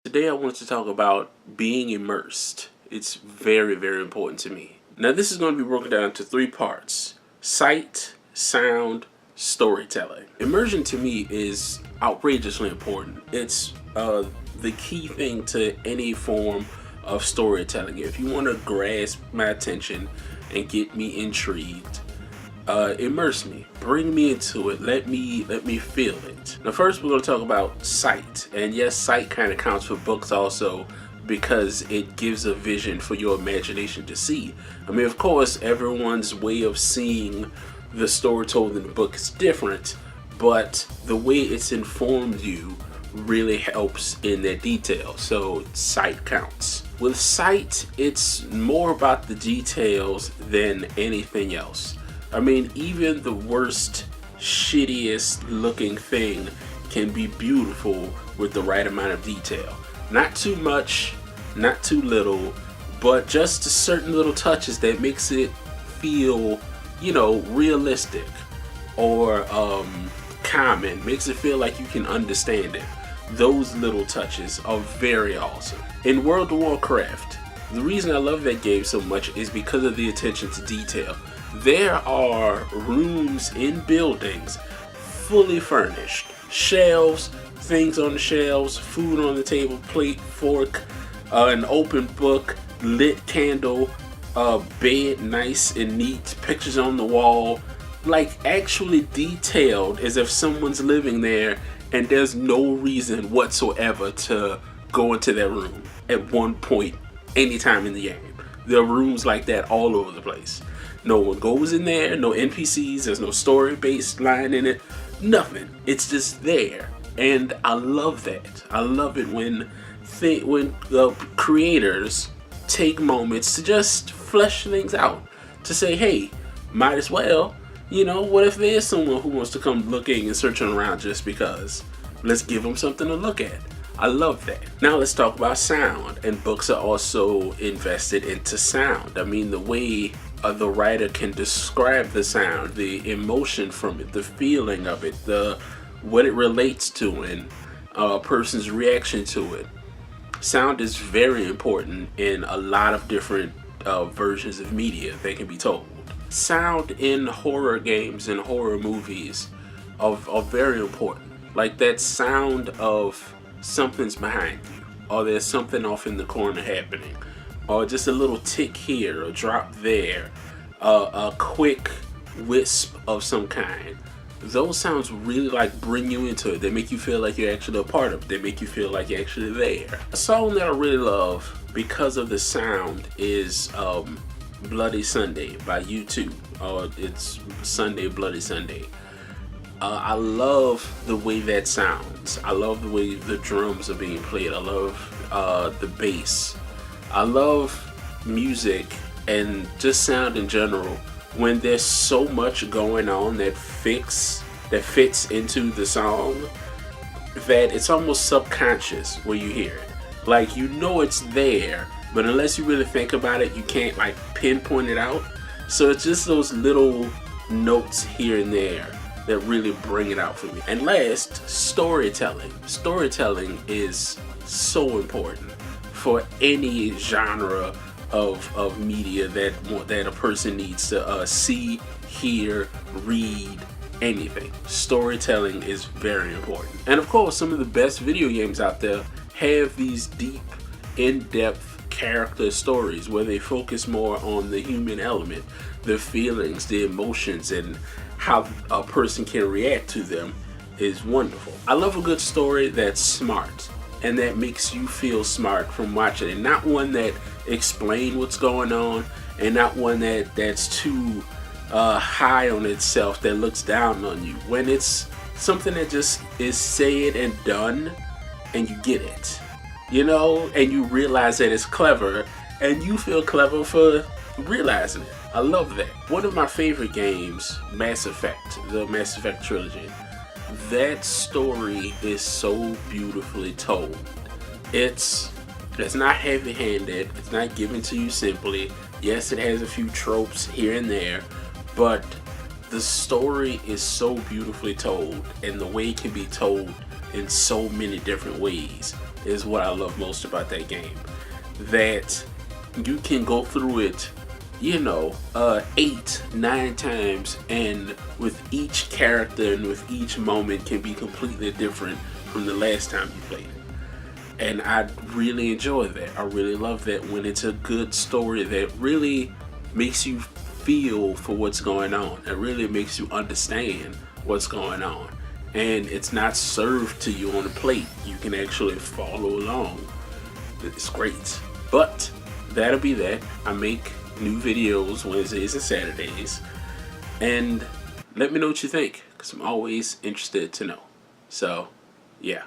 Today I wanted to talk about being immersed. It's very, very important to me. Now this is going to be broken down into three parts: sight, sound, storytelling. Immersion to me is outrageously important. It's the key thing to any form of storytelling. If you want to grasp my attention and get me intrigued, immerse me, bring me into it, let me feel it. Now first we're going to talk about sight, and yes, sight kind of counts for books also, because it gives a vision for your imagination to see. I mean, of course everyone's way of seeing the story told in the book is different, but the way it's informed you really helps in that detail. So sight counts. With sight, it's more about the details than anything else. I mean, even the worst, shittiest looking thing can be beautiful with the right amount of detail. Not too much, not too little, but just certain little touches that makes it feel, realistic or common, makes it feel like you can understand it. Those little touches are very awesome. In World of Warcraft, the reason I love that game so much is because of the attention to detail. There are rooms in buildings fully furnished. Shelves, things on the shelves, food on the table, plate, fork, an open book, lit candle, bed nice and neat, pictures on the wall, like actually detailed as if someone's living there, and there's no reason whatsoever to go into that room at one point anytime in the game. There are rooms like that all over the place. No one goes in there, no NPCs, there's no story-based line in it, nothing. It's just there, and I love that. I love it when creators take moments to just flesh things out, to say, hey, might as well, what if there's someone who wants to come looking and searching around just because? Let's give them something to look at. I love that. Now let's talk about sound, and books are also invested into sound. I mean, the way the writer can describe the sound, the emotion from it, the feeling of it, what it relates to, and a person's reaction to it. Sound is very important in a lot of different versions of media that can be told. Sound in horror games and horror movies are very important. Like that sound of something's behind you, or there's something off in the corner happening, or just a little tick here, a drop there, a quick wisp of some kind. Those sounds really bring you into it. They make you feel like you're actually a part of it. They make you feel like you're actually there. A song that I really love because of the sound is Bloody Sunday by U2. It's Sunday, Bloody Sunday. I love the way that sounds. I love the way the drums are being played. I love the bass. I love music and just sound in general when there's so much going on that fits into the song that it's almost subconscious when you hear it. Like, it's there, but unless you really think about it, you can't pinpoint it out. So it's just those little notes here and there that really bring it out for me. And last, storytelling. Storytelling is so important for any genre of media that a person needs to see, hear, read, anything. Storytelling is very important. And of course, some of the best video games out there have these deep, in-depth character stories where they focus more on the human element, the feelings, the emotions, and how a person can react to them is wonderful. I love a good story that's smart and that makes you feel smart from watching it. Not one that explains what's going on, and not one that's too high on itself, that looks down on you. When it's something that just is said and done and you get it, and you realize that it's clever and you feel clever for realizing it. I love that. One of my favorite games, Mass Effect, the Mass Effect trilogy. That story is so beautifully told. It's not heavy-handed. It's not given to you simply. Yes, it has a few tropes here and there, but the story is so beautifully told, and the way it can be told in so many different ways is what I love most about that game. That you can go through it, you know, 8, 9 times, and with each character and with each moment can be completely different from the last time you played it. And I really enjoy that. I really love that when it's a good story that really makes you feel for what's going on. It really makes you understand what's going on. And it's not served to you on a plate. You can actually follow along. It's great. But that'll be that. I make new videos Wednesdays and Saturdays. And let me know what you think, because I'm always interested to know. So, yeah.